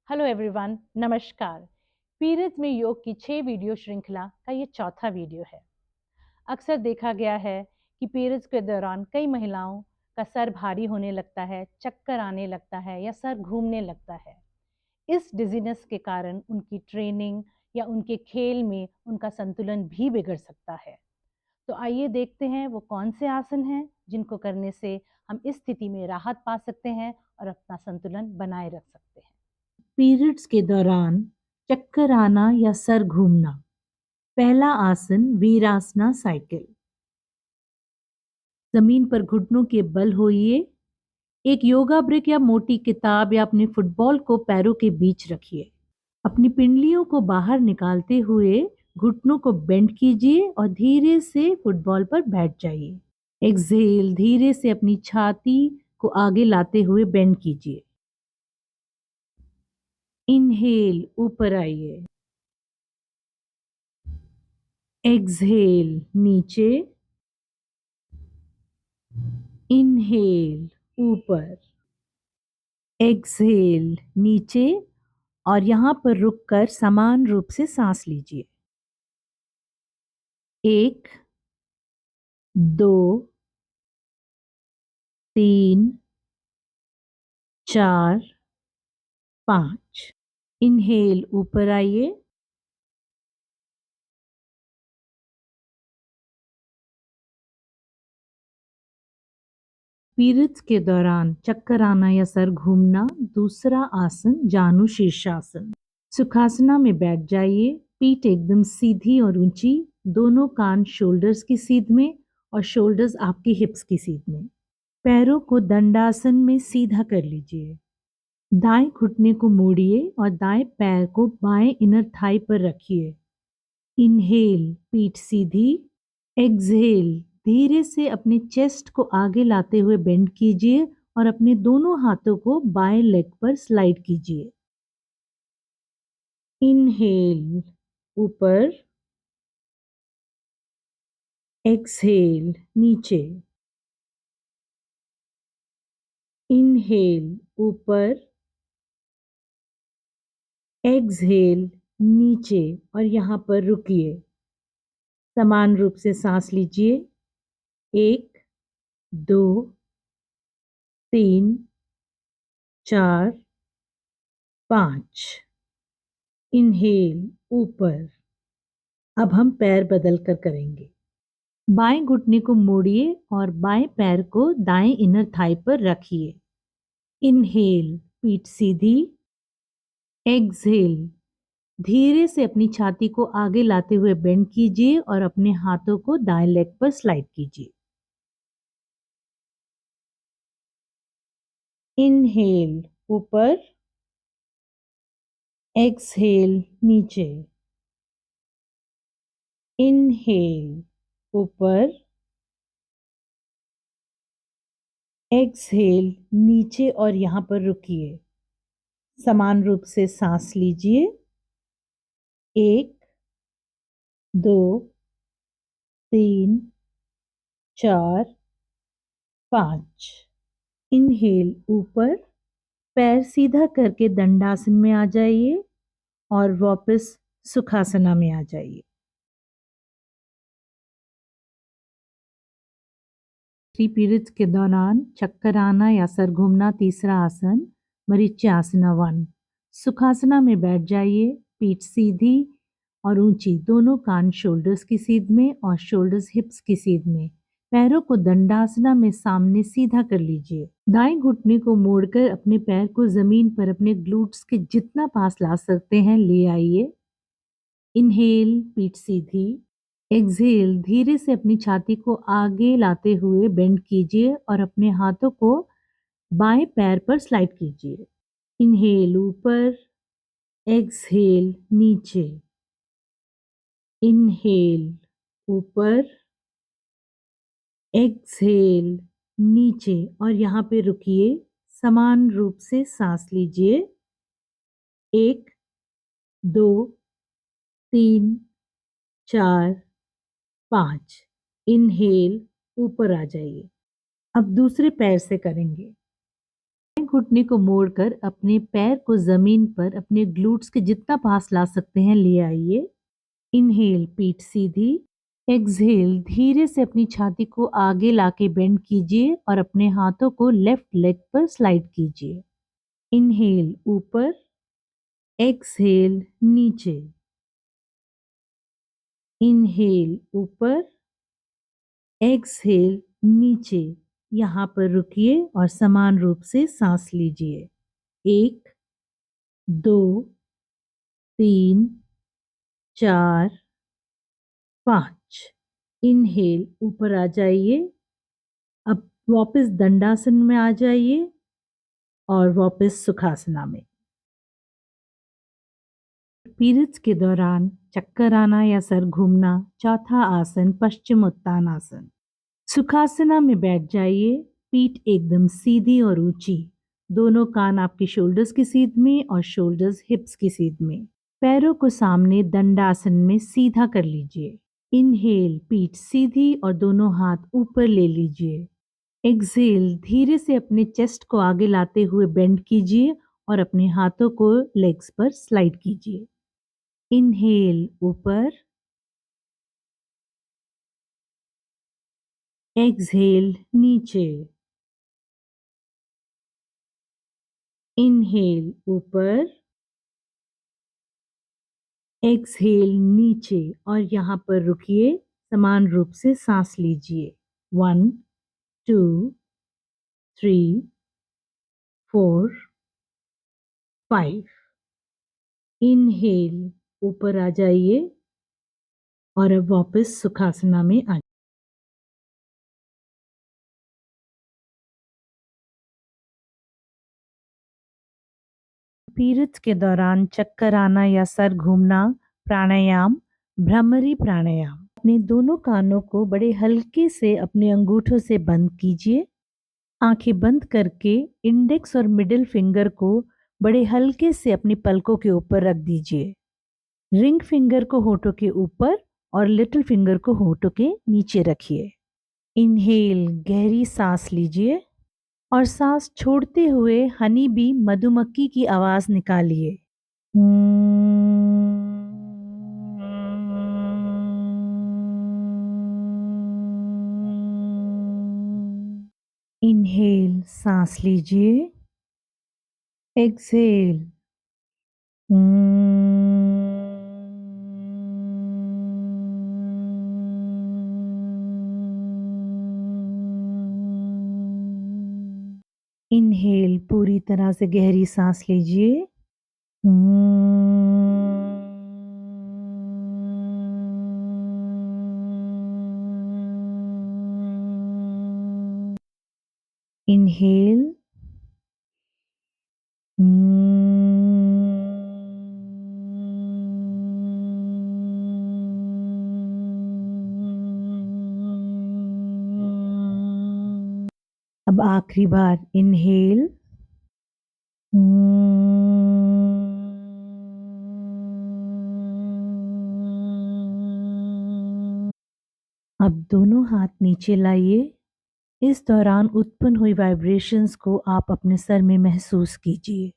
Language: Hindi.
हेलो एवरीवन, नमस्कार। पीरियड्स में योग की 6 वीडियो श्रृंखला का ये चौथा वीडियो है। अक्सर देखा गया है कि पीरियड्स के दौरान कई महिलाओं का सर भारी होने लगता है, चक्कर आने लगता है या सर घूमने लगता है। इस डिजीनेस के कारण उनकी ट्रेनिंग या उनके खेल में उनका संतुलन भी बिगड़ सकता है। तो आइए देखते हैं वो कौन से आसन हैं जिनको करने से हम इस स्थिति में राहत पा सकते हैं और अपना संतुलन बनाए रख सकते हैं। पीरियड्स के दौरान चक्कर आना या सर घूमना। पहला आसन वीरासना साइकिल। जमीन पर घुटनों के बल होइए। एक योगा ब्रिक या मोटी किताब या अपने फुटबॉल को पैरों के बीच रखिए। अपनी पिंडलियों को बाहर निकालते हुए घुटनों को बेंड कीजिए और धीरे से फुटबॉल पर बैठ जाइए। एक्सहेल, धीरे से अपनी छाती को आगे लाते हुए बेंड कीजिए। इनहेल, ऊपर आइए। एक्सहेल, नीचे। इनहेल, ऊपर। एक्सहेल, नीचे। और यहाँ पर रुककर समान रूप से सांस लीजिए। 1, 2, 3, 4, 5। इनहेल, ऊपर आइए। पीरियड्स के दौरान चक्कर आना या सर घूमना। दूसरा आसन जानु शीर्षासन। सुखासना में बैठ जाइए। पीठ एकदम सीधी और ऊंची। दोनों कान शोल्डर्स की सीध में और शोल्डर्स आपकी हिप्स की सीध में। पैरों को दंडासन में सीधा कर लीजिए। दाएं घुटने को मोड़िए और दाएं पैर को बाएं इनर थाई पर रखिए। इनहेल, पीठ सीधी। एक्सहेल, धीरे से अपने चेस्ट को आगे लाते हुए बेंड कीजिए और अपने दोनों हाथों को बाएं लेग पर स्लाइड कीजिए। इनहेल, ऊपर। एक्सहेल, नीचे। इनहेल, ऊपर। एक्सहेल, नीचे। और यहाँ पर रुकिए। समान रूप से सांस लीजिए। 1, 2, 3, 4, 5। इनहेल, ऊपर। अब हम पैर बदल कर करेंगे। बाएं घुटने को मोड़िए और बाएं पैर को दाएं इनर थाई पर रखिए। इनहेल, पीठ सीधी। एक्सहेल, धीरे से अपनी छाती को आगे लाते हुए बेंड कीजिए और अपने हाथों को दाएं लेग पर स्लाइड कीजिए। इनहेल, ऊपर। एक्सहेल, नीचे। इनहेल, ऊपर। एक्सहेल, नीचे। और यहाँ पर रुकिए। समान रूप से सांस लीजिए। 1, 2, 3, 4, 5। इनहेल, ऊपर। पैर सीधा करके दंडासन में आ जाइए और वापस सुखासना में आ जाइए। थ्री पीरियड्स के दौरान चक्कर आना या सर घूमना। तीसरा आसन मरीच्यासना 1। सुखासना में बैठ जाइए। पीठ सीधी और ऊंची। दोनों कान शोल्डर्स की सीध में और शोल्डर्स हिप्स की सीध में। पैरों को दंडासना में सामने सीधा कर लीजिए। दाएं घुटने को मोड़कर अपने पैर को जमीन पर अपने ग्लूट्स के जितना पास ला सकते हैं ले आइए। इनहेल, पीठ सीधी। एक्सहेल, धीरे से अपनी छाती को आगे लाते हुए बेंड कीजिए और अपने हाथों को बाएं पैर पर स्लाइड कीजिए। इनहेल, ऊपर। एक्सहेल, नीचे। इनहेल, ऊपर। एक्सहेल, नीचे। और यहाँ पे रुकिए। समान रूप से सांस लीजिए। 1, 2, 3, 4, 5। इनहेल, ऊपर आ जाइए। अब दूसरे पैर से करेंगे। घुटने को मोड़कर अपने पैर को जमीन पर अपने ग्लूट्स के जितना पास ला सकते हैं ले आइए। इनहेल, पीठ सीधी। एक्सहेल, धीरे से अपनी छाती को आगे लाके बेंड कीजिए और अपने हाथों को लेफ्ट लेग पर स्लाइड कीजिए। इनहेल ऊपर, एक्सहेल नीचे। इनहेल ऊपर, एक्सहेल नीचे। यहाँ पर रुकिए और समान रूप से सांस लीजिए। 1, 2, 3, 4, 5। इनहेल ऊपर आ जाइए। अब वापस दंडासन में आ जाइए और वापस सुखासना में। पीरियड्स के दौरान चक्कर आना या सर घूमना, चौथा आसन पश्चिमोत्तानासन। सुखासना में बैठ जाइए। पीठ एकदम सीधी और ऊंची। दोनों कान आपके शोल्डर्स की सीध में और शोल्डर्स हिप्स की सीध में। पैरों को सामने दंडासन में सीधा कर लीजिए। इनहेल, पीठ सीधी और दोनों हाथ ऊपर ले लीजिए। एक्सहेल, धीरे से अपने चेस्ट को आगे लाते हुए बेंड कीजिए और अपने हाथों को लेग्स पर स्लाइड कीजिए। इनहेल ऊपर, एक्सहेल नीचे। इनहेल ऊपर, एक्सहेल नीचे और यहाँ पर रुकिए। समान रूप से सांस लीजिए। 1, 2, 3, 4, 5। इनहेल ऊपर आ जाइए और अब वापस सुखासना में आ। पीरियड्स के दौरान चक्कर आना या सर घूमना, प्राणायाम, भ्रामरी प्राणायाम। अपने दोनों कानों को बड़े हल्के से अपने अंगूठों से बंद कीजिए। आंखें बंद करके इंडेक्स और मिडिल फिंगर को बड़े हल्के से अपनी पलकों के ऊपर रख दीजिए। रिंग फिंगर को होठों के ऊपर और लिटिल फिंगर को होठों के नीचे रखिए। इनहेल, गहरी सांस लीजिए और सांस छोड़ते हुए हनी बी मधुमक्खी की आवाज निकालिए। इनहेल, सांस लीजिए। एक्सहेल। इनहेल, पूरी तरह से गहरी सांस लीजिए। इनहेल। अब आखिरी बार इनहेल। अब दोनों हाथ नीचे लाइए। इस दौरान उत्पन्न हुई वाइब्रेशंस को आप अपने सर में महसूस कीजिए।